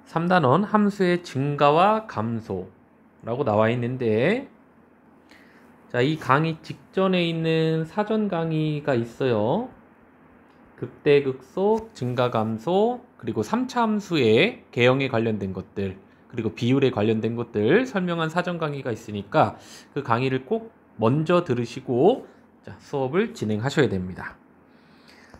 3단원 함수의 증가와 감소라고 나와 있는데, 자, 이 강의 직전에 있는 사전 강의가 있어요. 극대극속, 증가 감소, 그리고 3차 함수의 개형에 관련된 것들, 그리고 비율에 관련된 것들 설명한 사전 강의가 있으니까 그 강의를 꼭 먼저 들으시고 자, 수업을 진행하셔야 됩니다.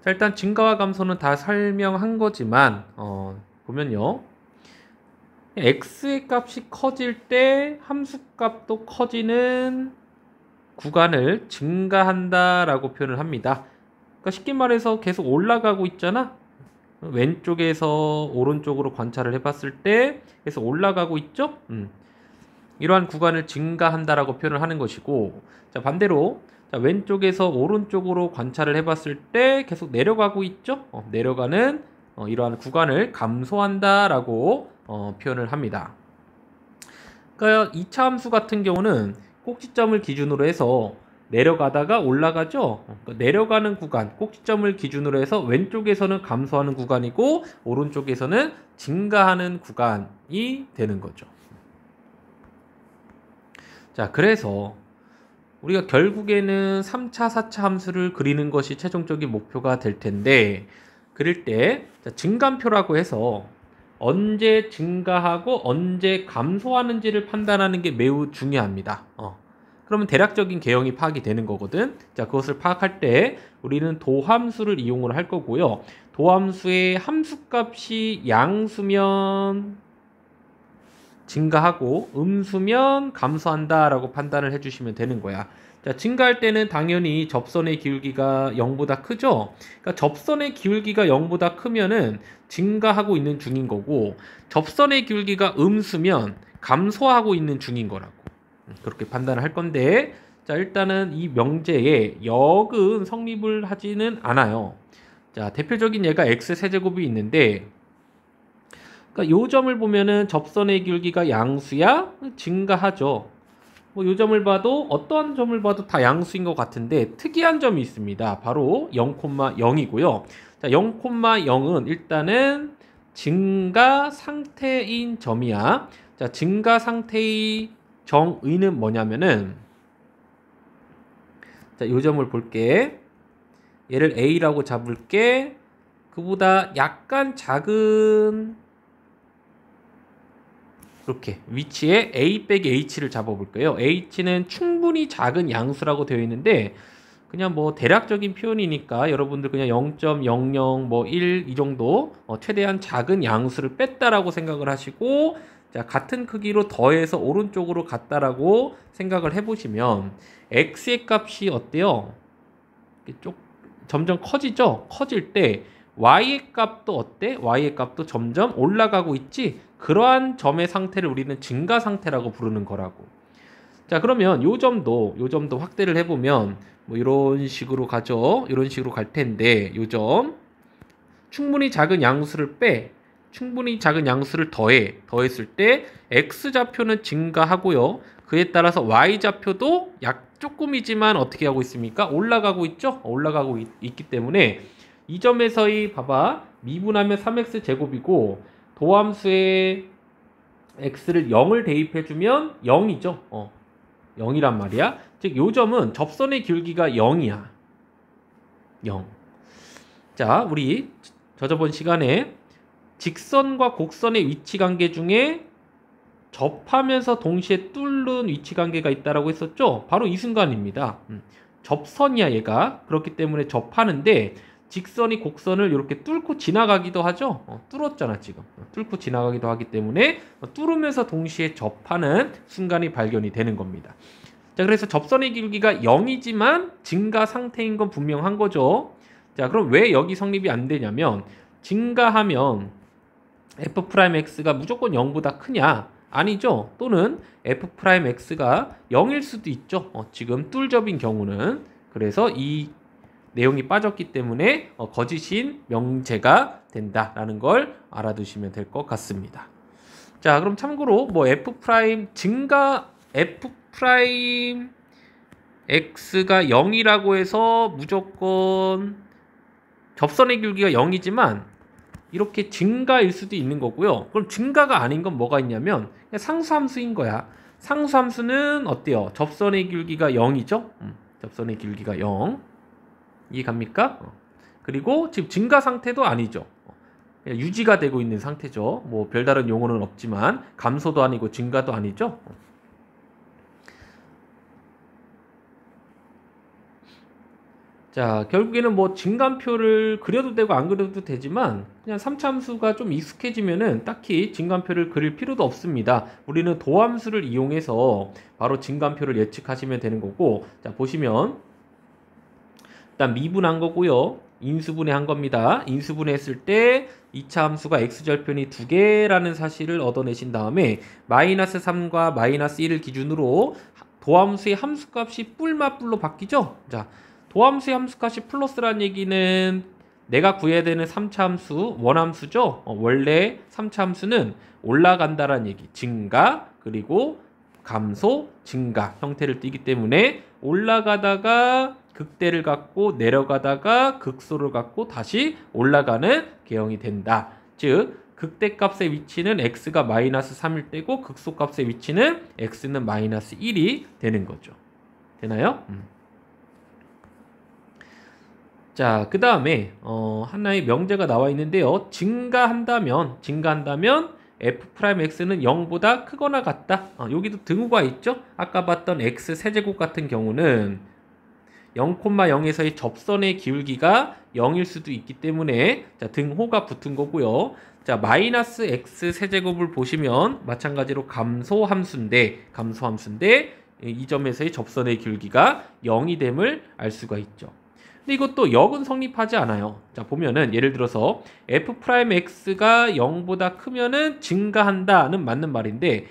자, 일단 증가와 감소는 다 설명한 거지만 보면요, x의 값이 커질 때 함수 값도 커지는 구간을 증가한다 라고 표현을 합니다. 그러니까 쉽게 말해서 계속 올라가고 있잖아. 왼쪽에서 오른쪽으로 관찰을 해봤을 때 계속 올라가고 있죠. 이러한 구간을 증가한다 라고 표현을 하는 것이고, 자, 반대로 자, 왼쪽에서 오른쪽으로 관찰을 해봤을 때 계속 내려가고 있죠. 내려가는 이러한 구간을 감소한다 라고 표현을 합니다. 그러니까 2차 함수 같은 경우는 꼭지점을 기준으로 해서 내려가다가 올라가죠. 그러니까 내려가는 구간, 꼭지점을 기준으로 해서 왼쪽에서는 감소하는 구간이고 오른쪽에서는 증가하는 구간이 되는 거죠. 자, 그래서 우리가 결국에는 3차, 4차 함수를 그리는 것이 최종적인 목표가 될 텐데, 그릴 때 증감표라고 해서 언제 증가하고 언제 감소하는지를 판단하는 게 매우 중요합니다. 그러면 대략적인 개형이 파악이 되는 거거든. 자, 그것을 파악할 때 우리는 도함수를 이용을 할 거고요. 도함수의 함수값이 양수면 증가하고 음수면 감소한다 라고 판단을 해주시면 되는 거야. 자, 증가할 때는 당연히 접선의 기울기가 0보다 크죠. 그러니까 접선의 기울기가 0보다 크면은 증가하고 있는 중인 거고, 접선의 기울기가 음수면 감소하고 있는 중인 거라고 그렇게 판단을 할 건데, 자, 일단은 이 명제에 역은 성립을 하지는 않아요. 자, 대표적인 예가 x세제곱이 있는데, 그러니까 요 점을 보면은 접선의 기울기가 양수야? 증가하죠. 뭐 요 점을 봐도 어떠한 점을 봐도 다 양수인 것 같은데 특이한 점이 있습니다. 바로 0,0이고요. 자, 0,0은 일단은 증가 상태인 점이야. 자, 증가 상태의 정의는 뭐냐면은, 자, 요 점을 볼게. 얘를 A라고 잡을게. 그보다 약간 작은 이렇게 위치에 A 빼기 H를 잡아볼게요. H는 충분히 작은 양수라고 되어 있는데 그냥 뭐 대략적인 표현이니까 여러분들 그냥 0.00 뭐 1 이 정도 최대한 작은 양수를 뺐다라고 생각을 하시고, 자, 같은 크기로 더해서 오른쪽으로 갔다라고 생각을 해보시면 x의 값이 어때요? 점점 커지죠? 커질 때 y의 값도 어때? y의 값도 점점 올라가고 있지? 그러한 점의 상태를 우리는 증가 상태라고 부르는 거라고. 자, 그러면 요 점도 확대를 해보면 뭐 이런 식으로 가죠. 이런 식으로 갈 텐데, 요 점 충분히 작은 양수를 충분히 작은 양수를 더했을 때 x좌표는 증가하고요. 그에 따라서 y좌표도 조금이지만 어떻게 하고 있습니까? 올라가고 있죠? 올라가고 있기 때문에 이 점에서의 봐봐, 미분하면 3x 제곱이고 도함수의 x를 0을 대입해주면 0이죠. 0이란 말이야. 즉, 요 점은 접선의 기울기가 0이야. 0. 자, 우리 저번 시간에 직선과 곡선의 위치 관계 중에 접하면서 동시에 뚫는 위치 관계가 있다라고 했었죠. 바로 이 순간입니다. 접선이야, 얘가. 그렇기 때문에 접하는데 직선이 곡선을 이렇게 뚫고 지나가기도 하죠. 뚫었잖아, 지금. 뚫고 지나가기도 하기 때문에 뚫으면서 동시에 접하는 순간이 발견이 되는 겁니다. 자, 그래서 접선의 기울기가 0이지만 증가 상태인 건 분명한 거죠. 자, 그럼 왜 여기 성립이 안 되냐면, 증가하면 f'x가 무조건 0보다 크냐? 아니죠. 또는 f'x가 0일 수도 있죠. 지금 뚫접인 경우는. 그래서 이 내용이 빠졌기 때문에 거짓인 명제가 된다라는 걸 알아두시면 될 것 같습니다. 자, 그럼 참고로 뭐 증가 f'x가 0이라고 해서 무조건 접선의 기울기가 0이지만 이렇게 증가일 수도 있는 거고요. 그럼 증가가 아닌 건 뭐가 있냐면 그냥 상수함수인 거야. 상수함수는 어때요? 접선의 길기가 0이죠? 접선의 길기가 0. 이해 갑니까? 그리고 지금 증가 상태도 아니죠. 그냥 유지가 되고 있는 상태죠. 뭐 별다른 용어는 없지만 감소도 아니고 증가도 아니죠. 자, 결국에는 뭐 증감표를 그려도 되고 안 그려도 되지만 그냥 3차 함수가 좀 익숙해지면은 딱히 증감표를 그릴 필요도 없습니다. 우리는 도함수를 이용해서 바로 증감표를 예측하시면 되는 거고, 자, 보시면 일단 미분한 거고요. 인수분해한 겁니다. 인수분해했을 때 2차 함수가 x절편이 2개라는 사실을 얻어내신 다음에 마이너스 3과 마이너스 1을 기준으로 도함수의 함수값이 뿔마뿔로 바뀌죠. 자, 도함수의 함수값이 플러스란 얘기는 내가 구해야 되는 3차 함수, 원함수죠. 원래 3차 함수는 올라간다란 얘기. 증가, 그리고 감소, 증가 형태를 띠기 때문에 올라가다가 극대를 갖고 내려가다가 극소를 갖고 다시 올라가는 개형이 된다. 즉 극대값의 위치는 x가 마이너스 3일 때고 극소값의 위치는 x는 마이너스 1이 되는 거죠. 되나요? 자, 그 다음에 하나의 명제가 나와 있는데요. 증가한다면 f'x는 0보다 크거나 같다. 여기도 등호가 있죠. 아까 봤던 x 세제곱 같은 경우는 0,0에서의 접선의 기울기가 0일 수도 있기 때문에 자, 등호가 붙은 거고요. 자, 마이너스 x 세제곱을 보시면 마찬가지로 감소함수인데 이 점에서의 접선의 기울기가 0이 됨을 알 수가 있죠. 근데 이것도 역은 성립하지 않아요. 자, 보면은 예를 들어서 f'x가 0보다 크면은 증가한다는 맞는 말인데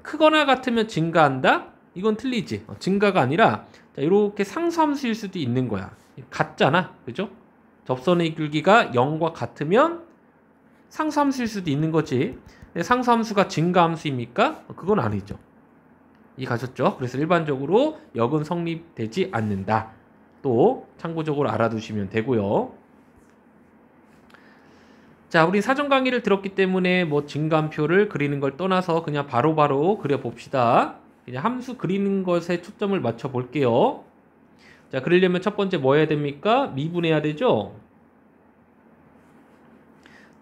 크거나 같으면 증가한다? 이건 틀리지. 증가가 아니라 자, 이렇게 상수함수일 수도 있는 거야. 같잖아. 그죠? 접선의 길기가 0과 같으면 상수함수일 수도 있는 거지. 근데 상수함수가 증가함수입니까? 그건 아니죠. 이 가셨죠? 그래서 일반적으로 역은 성립되지 않는다. 또 참고적으로 알아두시면 되고요. 자, 우리 사전 강의를 들었기 때문에 뭐 증감표를 그리는 걸 떠나서 그냥 바로바로 그려봅시다. 그냥 함수 그리는 것에 초점을 맞춰 볼게요. 자, 그리려면 첫 번째 뭐 해야 됩니까? 미분해야 되죠?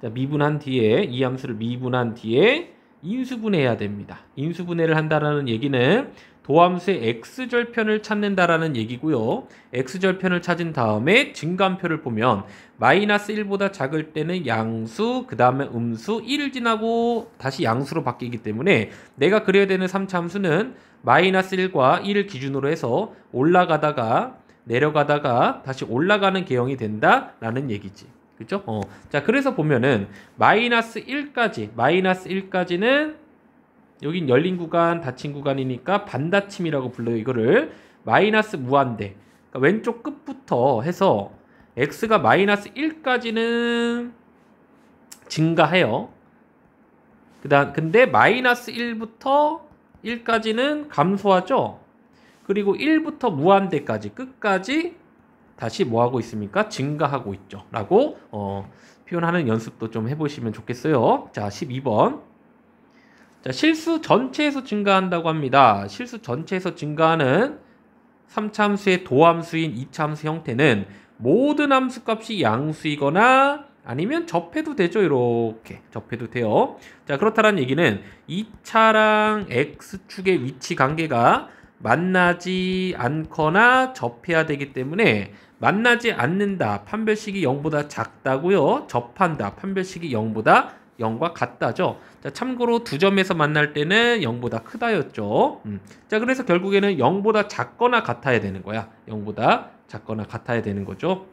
자, 미분한 뒤에 이 함수를 미분한 뒤에 인수분해해야 됩니다. 인수분해를 한다라는 얘기는 도함수의 x절편을 찾는다라는 얘기고요. x절편을 찾은 다음에 증감표를 보면 마이너스 1보다 작을 때는 양수, 그 다음에 음수, 1을 지나고 다시 양수로 바뀌기 때문에 내가 그려야 되는 3차 함수는 마이너스 1과 1을 기준으로 해서 올라가다가 내려가다가 다시 올라가는 개형이 된다라는 얘기지. 그죠? 자, 그래서 보면은 마이너스 1까지는 여긴 열린 구간, 닫힌 구간이니까 반닫힘이라고 불러요. 이거를 마이너스 무한대. 그러니까 왼쪽 끝부터 해서 x가 마이너스 1까지는 증가해요. 근데 마이너스 1부터 1까지는 감소하죠. 그리고 1부터 무한대까지 끝까지 다시 뭐 하고 있습니까? 증가하고 있죠. 라고 표현하는 연습도 좀 해보시면 좋겠어요. 자, 12번. 자, 실수 전체에서 증가한다고 합니다. 실수 전체에서 증가하는 3차 함수의 도함수인 2차 함수 형태는 모든 함수값이 양수이거나 아니면 접해도 되죠. 이렇게 접해도 돼요. 자, 그렇다는 얘기는 2차랑 x축의 위치 관계가 만나지 않거나 접해야 되기 때문에 만나지 않는다. 판별식이 0보다 작다고요. 접한다. 판별식이 0보다 0과 같다죠. 자, 참고로 두 점에서 만날 때는 0보다 크다였죠. 자, 그래서 결국에는 0보다 작거나 같아야 되는 거야. 0보다 작거나 같아야 되는 거죠.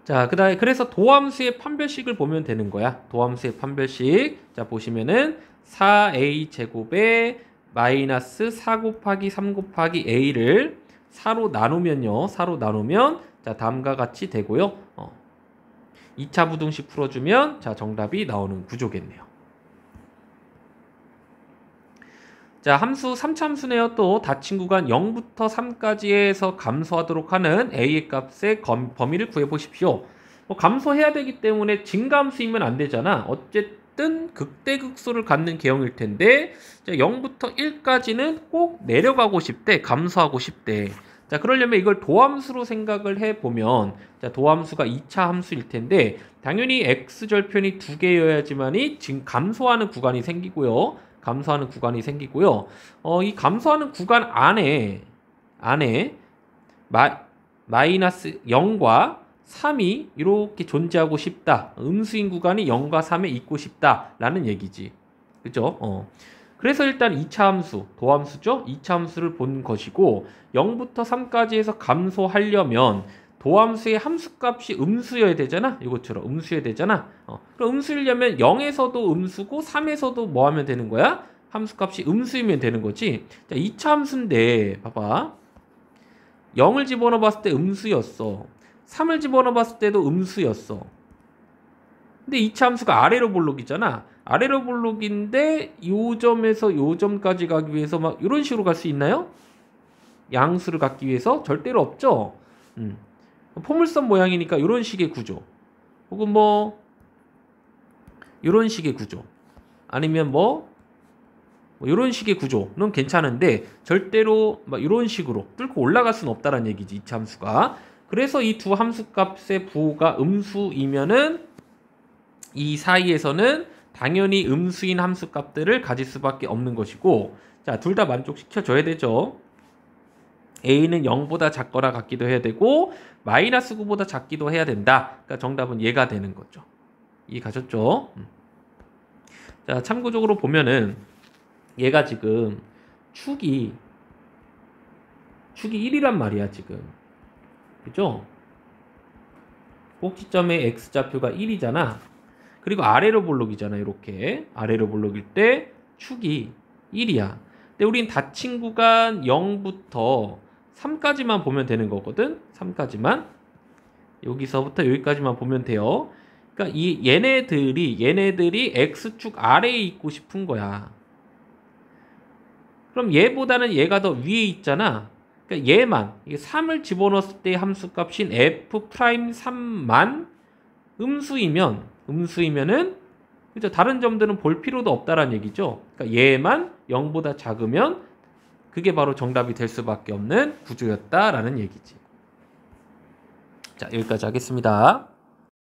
자, 그다음에 그래서 도함수의 판별식을 보면 되는 거야. 도함수의 판별식. 자, 보시면은 4a 제곱에 마이너스 4 곱하기 3 곱하기 a를 4로 나누면요. 4로 나누면 자, 다음과 같이 되고요. 2차 부등식 풀어주면 자, 정답이 나오는 구조겠네요. 자, 함수 3차 함수네요. 또 닫힌 구간 0부터 3까지에서 감소하도록 하는 a의 값의 범위를 구해보십시오. 감소해야 되기 때문에 증가함수이면 안 되잖아. 어쨌든 극대극소를 갖는 계형일 텐데, 자, 0부터 1까지는 꼭 내려가고 싶대. 감소하고 싶대. 자, 그러려면 이걸 도함수로 생각을 해보면, 자, 도함수가 2차 함수일 텐데, 당연히 x절편이 두 개여야지만이 지금 감소하는 구간이 생기고요. 감소하는 구간이 생기고요. 이 감소하는 구간 안에 마이너스 0과 3이 이렇게 존재하고 싶다. 음수인 구간이 0과 3에 있고 싶다라는 얘기지. 그죠? 그래서 일단 2차 함수, 도함수죠? 2차 함수를 본 것이고 0부터 3까지 해서 감소하려면 도함수의 함수값이 음수여야 되잖아. 이것처럼 음수여야 되잖아. 그럼 음수이려면 0에서도 음수고 3에서도 뭐 하면 되는 거야? 함수값이 음수이면 되는 거지. 자, 2차 함수인데 봐봐. 0을 집어넣어 봤을 때 음수였어. 3을 집어넣어 봤을 때도 음수였어. 근데 2차 함수가 아래로 볼록이잖아. 아래로 볼록인데 요 점에서 요 점까지 가기 위해서 막 이런 식으로 갈 수 있나요? 양수를 갖기 위해서 절대로 없죠. 포물선 모양이니까 이런 식의 구조. 혹은 뭐 이런 식의 구조. 아니면 뭐 이런 식의 구조는 괜찮은데 절대로 막 이런 식으로 뚫고 올라갈 수는 없다는 얘기지. 2차 함수가. 그래서 이 두 함수값의 부호가 음수이면은 이 사이에서는 당연히 음수인 함수값들을 가질 수밖에 없는 것이고, 자, 둘 다 만족시켜줘야 되죠. a는 0보다 작거나 같기도 해야 되고 마이너스 9보다 작기도 해야 된다. 그러니까 정답은 얘가 되는 거죠. 이해 가셨죠? 자, 참고적으로 보면은 얘가 지금 축이 1이란 말이야 지금. 그죠? 꼭지점의 x좌표가 1이잖아. 그리고 아래로 볼록이잖아. 이렇게 아래로 볼록일 때 축이 1이야. 근데 우린 닫힌 구간 0부터 3까지만 보면 되는 거거든. 3까지만. 여기서부터 여기까지만 보면 돼요. 그러니까 얘네들이 x축 아래에 있고 싶은 거야. 그럼 얘보다는 얘가 더 위에 있잖아. 그러니까 얘만, 이게 3을 집어넣었을 때 함수값인 f'3만 음수이면은 그죠? 다른 점들은 볼 필요도 없다라는 얘기죠. 그러니까 얘만 0보다 작으면 그게 바로 정답이 될 수밖에 없는 구조였다라는 얘기지. 자, 여기까지 하겠습니다.